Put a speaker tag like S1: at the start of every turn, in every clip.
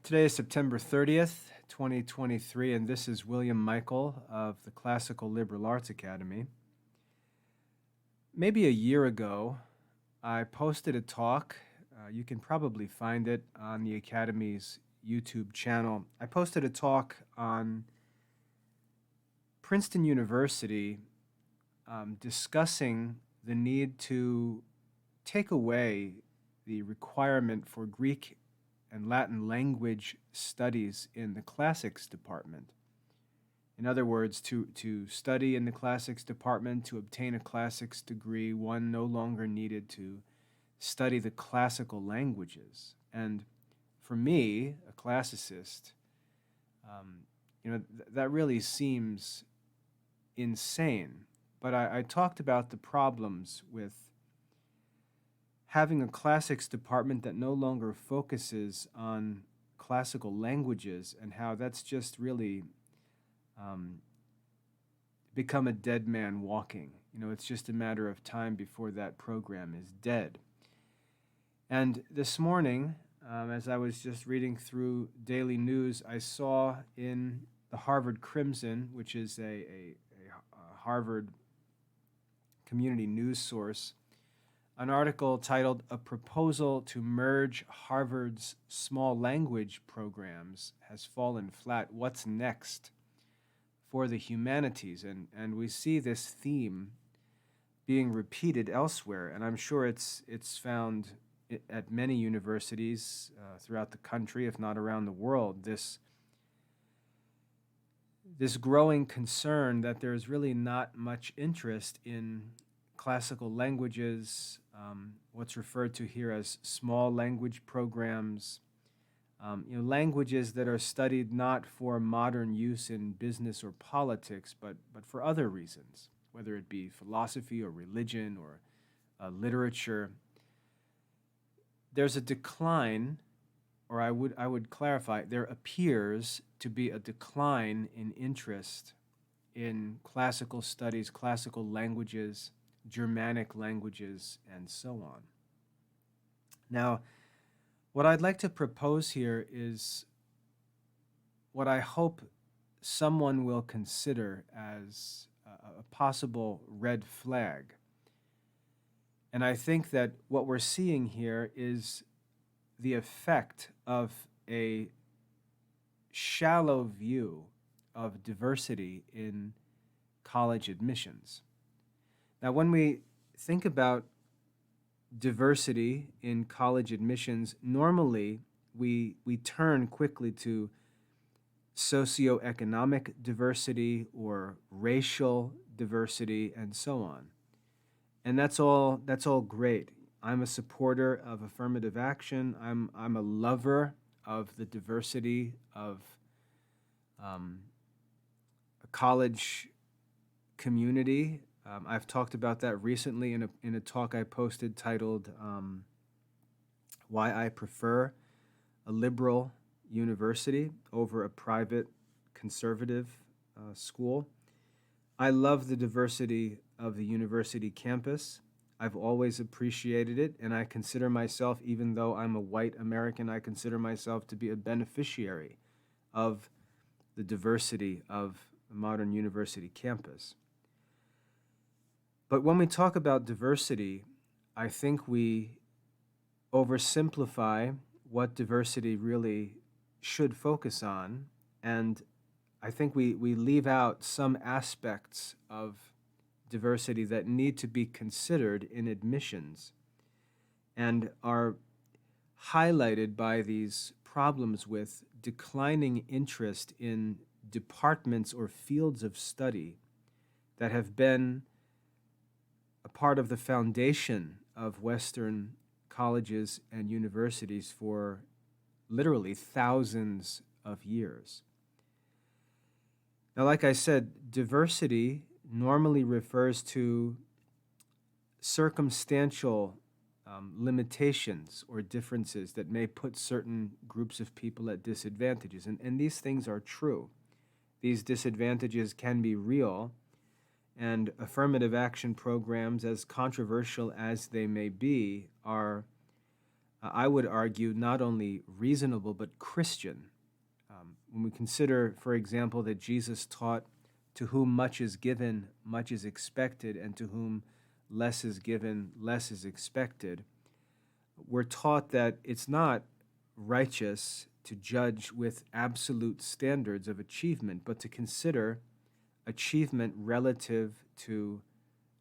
S1: Today is September 30th, 2023, and this is William Michael of the Classical Liberal Arts Academy. Maybe a year ago, I posted a talk. You can probably find it on the Academy's YouTube channel. I posted a talk on Princeton University discussing the need to take away the requirement for Greek and Latin language studies in the classics department. In other words, to study in the classics department, to obtain a classics degree, one no longer needed to study the classical languages. And for me, a classicist, that really seems insane. But I talked about the problems with having a classics department that no longer focuses on classical languages and how that's just really become a dead man walking. It's just a matter of time before that program is dead. And this morning, as I was just reading through daily news, I saw in the Harvard Crimson, which is a Harvard community news source, an article titled "A Proposal to Merge Harvard's Small Language Programs Has Fallen Flat. What's Next for the Humanities?" And we see this theme being repeated elsewhere, and I'm sure it's found at many universities throughout the country, if not around the world, this growing concern that there's really not much interest in classical languages, what's referred to here as small language programs, languages that are studied not for modern use in business or politics, but for other reasons, whether it be philosophy or religion or literature. There's a decline, or I would clarify, there appears to be a decline in interest in classical studies, classical languages, Germanic languages, and so on. Now, what I'd like to propose here is what I hope someone will consider as a possible red flag. And I think that what we're seeing here is the effect of a shallow view of diversity in college admissions. Now, when we think about diversity in college admissions, normally we turn quickly to socioeconomic diversity or racial diversity and so on. And that's all great. I'm a supporter of affirmative action. I'm a lover of the diversity of a college community. I've talked about that recently in a talk I posted titled "Why I Prefer a Liberal University Over a Private Conservative School." I love the diversity of the university campus. I've always appreciated it, and I consider myself, even though I'm a white American, I consider myself to be a beneficiary of the diversity of the modern university campus. But when we talk about diversity, I think we oversimplify what diversity really should focus on, and I think we leave out some aspects of diversity that need to be considered in admissions and are highlighted by these problems with declining interest in departments or fields of study that have been a part of the foundation of Western colleges and universities for literally thousands of years. Now, like I said, diversity normally refers to circumstantial limitations or differences that may put certain groups of people at disadvantages. And these things are true. These disadvantages can be real, and affirmative action programs, as controversial as they may be, are I would argue not only reasonable but Christian. When we consider, for example, that Jesus taught, to whom much is given, much is expected, and to whom less is given, less is expected, we're taught that it's not righteous to judge with absolute standards of achievement, but to consider achievement relative to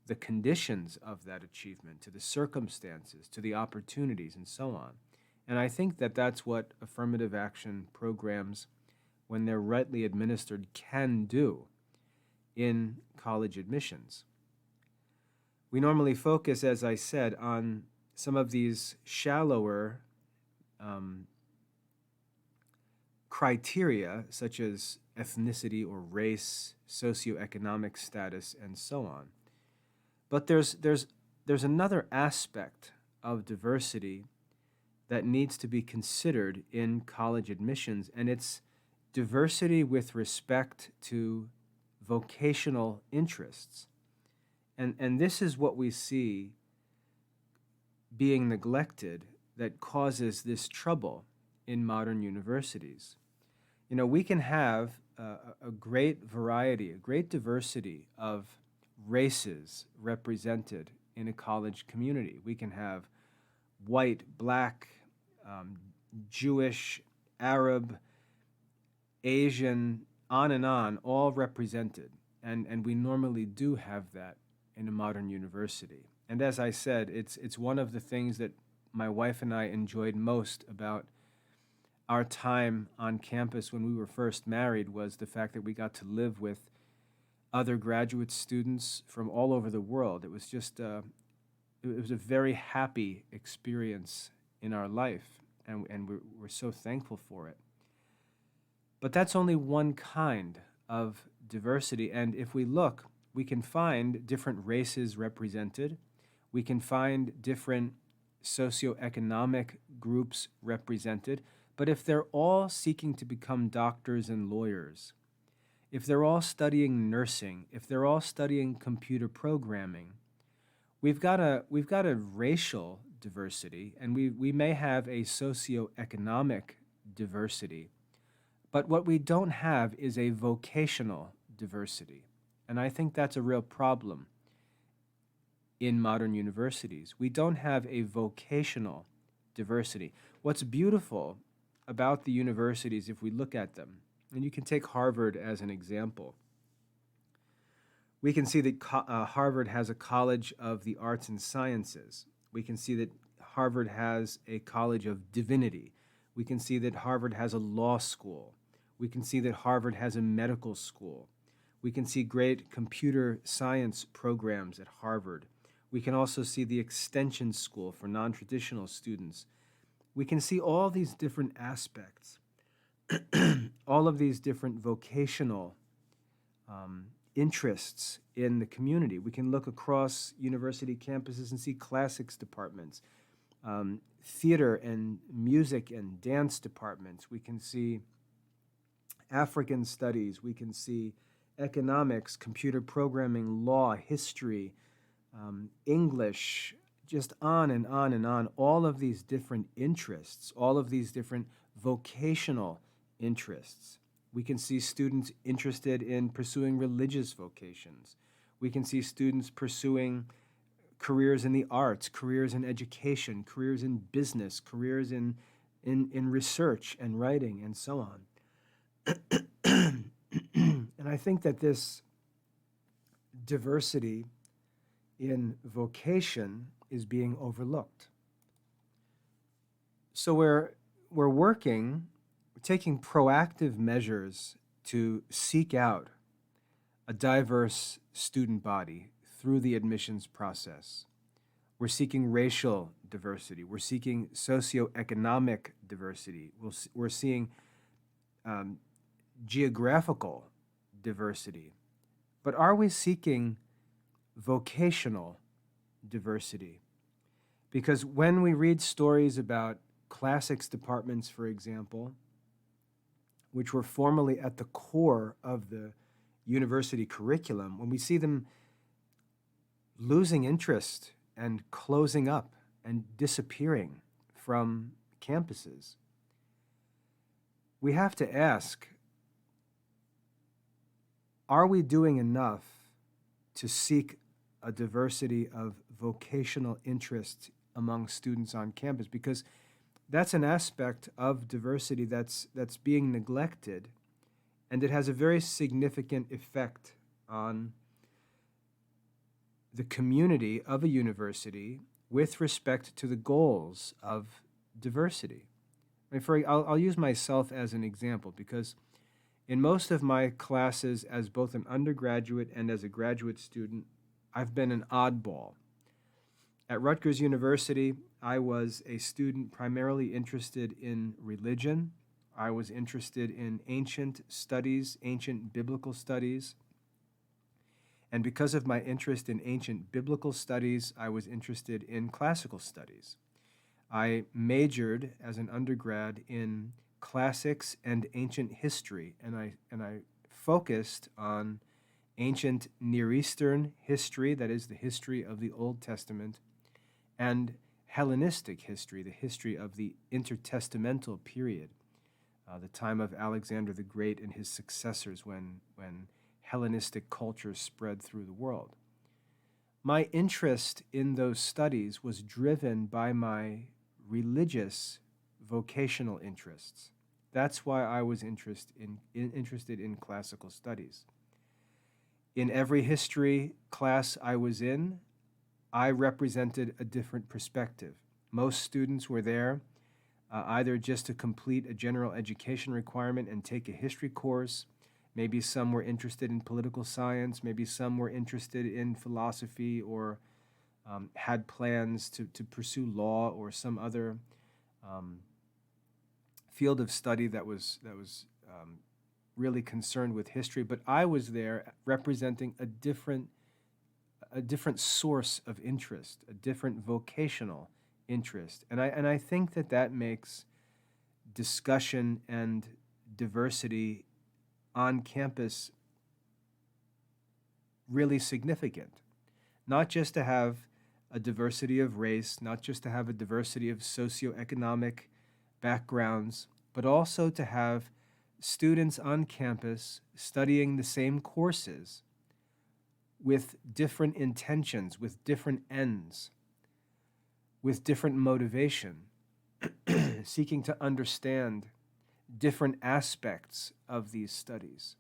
S1: the conditions of that achievement, to the circumstances, to the opportunities, and so on. And I think that that's what affirmative action programs, when they're rightly administered, can do in college admissions. We normally focus, as I said, on some of these shallower criteria, such as ethnicity or race, socioeconomic status, and so on. But there's another aspect of diversity that needs to be considered in college admissions, and it's diversity with respect to vocational interests. And this is what we see being neglected that causes this trouble in modern universities. You know, we can have a great variety, a great diversity of races represented in a college community. We can have white, black, Jewish, Arab, Asian, on, all represented. And we normally do have that in a modern university. And as I said, it's one of the things that my wife and I enjoyed most about our time on campus when we were first married, was the fact that we got to live with other graduate students from all over the world. It was just it was a very happy experience in our life, and we're so thankful for it. But that's only one kind of diversity, and if we look, we can find different races represented. We can find different socioeconomic groups represented. But if they're all seeking to become doctors and lawyers, if they're all studying nursing, if they're all studying computer programming, we've got a racial diversity, and we may have a socioeconomic diversity. But what we don't have is a vocational diversity. And I think that's a real problem in modern universities. We don't have a vocational diversity. What's beautiful about the universities, if we look at them, and you can take Harvard as an example, we can see that Harvard has a College of the Arts and Sciences. We can see that Harvard has a College of Divinity. We can see that Harvard has a law school. We can see that Harvard has a medical school. We can see great computer science programs at Harvard. We can also see the extension school for non-traditional students. We can see all these different aspects, all of these different vocational interests in the community. We can look across university campuses and see classics departments, theater and music and dance departments. We can see African studies. We can see economics, computer programming, law, history, English, just on and on and on. All of these different interests, all of these different vocational interests. We can see students interested in pursuing religious vocations. We can see students pursuing careers in the arts, careers in education, careers in business, careers in research and writing, and so on. And I think that this diversity in vocation is being overlooked. So we're taking proactive measures to seek out a diverse student body through the admissions process. We're seeking racial diversity. We're seeking socioeconomic diversity. We're seeing geographical diversity. But are we seeking vocational diversity? Because when we read stories about classics departments, for example, which were formerly at the core of the university curriculum, when we see them losing interest and closing up and disappearing from campuses. We have to ask, are we doing enough to seek a diversity of vocational interests among students on campus? Because that's an aspect of diversity that's being neglected, and it has a very significant effect on the community of a university with respect to the goals of diversity. I mean, I'll use myself as an example, because in most of my classes as both an undergraduate and as a graduate student, I've been an oddball. At Rutgers University, I was a student primarily interested in religion. I was interested in ancient studies, ancient biblical studies. And because of my interest in ancient biblical studies, I was interested in classical studies. I majored as an undergrad in classics and ancient history, and I focused on ancient Near Eastern history, that is the history of the Old Testament, and Hellenistic history, the history of the intertestamental period, the time of Alexander the Great and his successors when Hellenistic culture spread through the world. My interest in those studies was driven by my religious vocational interests. That's why I was interested in classical studies. In every history class I was in, I represented a different perspective. Most students were there either just to complete a general education requirement and take a history course. Maybe some were interested in political science. Maybe some were interested in philosophy or had plans to pursue law or some other field of study that was really concerned with history. But I was there representing a different source of interest, a different vocational interest. And I think that makes discussion and diversity on campus really significant. Not just to have a diversity of race, not just to have a diversity of socioeconomic backgrounds, but also to have students on campus studying the same courses with different intentions, with different ends, with different motivation, seeking to understand different aspects of these studies.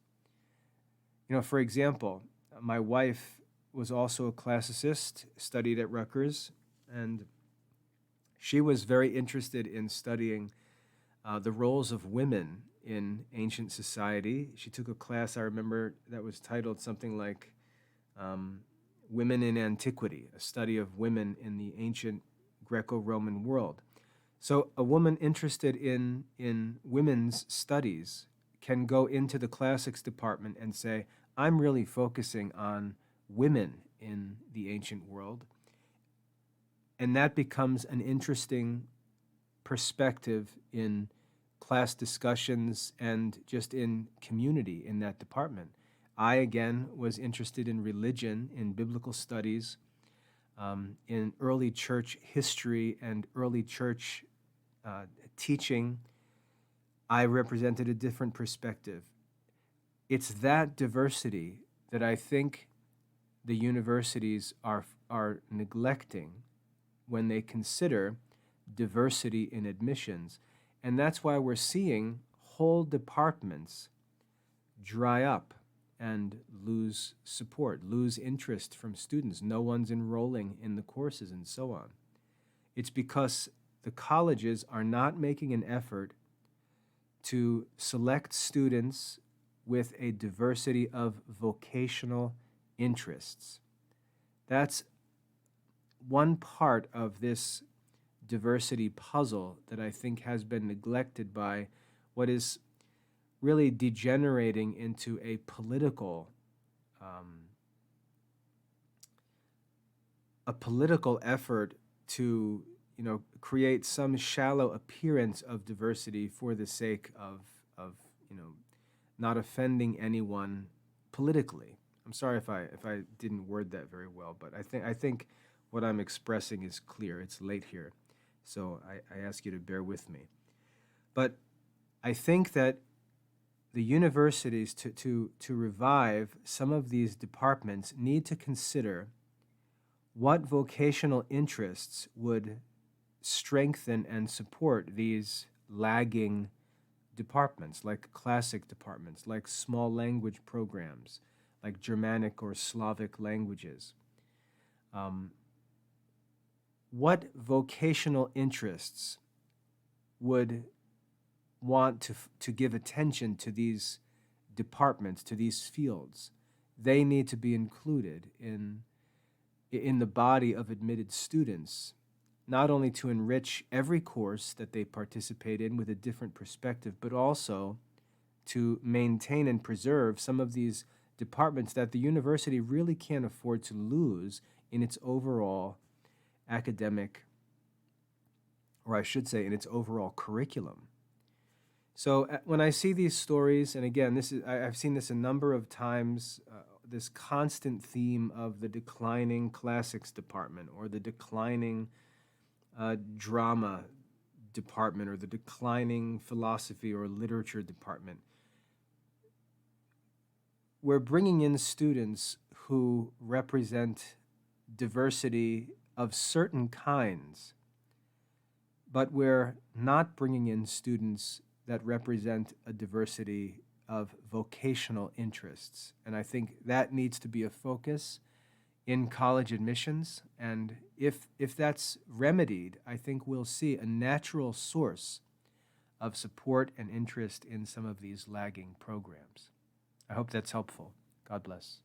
S1: For example, my wife was also a classicist, studied at Rutgers, and she was very interested in studying the roles of women in ancient society. She took a class, I remember, that was titled something like Women in Antiquity, a study of women in the ancient Greco-Roman world. So a woman interested in women's studies can go into the classics department and say, I'm really focusing on women in the ancient world. And that becomes an interesting perspective in class discussions and just in community in that department. I, again, was interested in religion, in biblical studies, in early church history and early church teaching. I represented a different perspective. It's that diversity that I think the universities are neglecting when they consider diversity in admissions. And that's why we're seeing whole departments dry up and lose support, lose interest from students. No one's enrolling in the courses and so on. It's because the colleges are not making an effort to select students with a diversity of vocational interests. That's one part of this diversity puzzle that I think has been neglected by what is really degenerating into a political effort to create some shallow appearance of diversity for the sake of not offending anyone politically. I'm sorry if I didn't word that very well, but I think what I'm expressing is clear. It's late here. So I ask you to bear with me. But I think that the universities, to revive some of these departments, need to consider what vocational interests would strengthen and support these lagging departments, like classic departments, like small language programs, like Germanic or Slavic languages. What vocational interests would want to give attention to these departments, to these fields? They need to be included in the body of admitted students, not only to enrich every course that they participate in with a different perspective, but also to maintain and preserve some of these departments that the university really can't afford to lose in its overall academic, or I should say, in its overall curriculum. So when I see these stories, and again, I've seen this a number of times, this constant theme of the declining classics department or the declining drama department or the declining philosophy or literature department. We're bringing in students who represent diversity of certain kinds, but we're not bringing in students that represent a diversity of vocational interests. And I think that needs to be a focus in college admissions. And if that's remedied, I think we'll see a natural source of support and interest in some of these lagging programs. I hope that's helpful. God bless.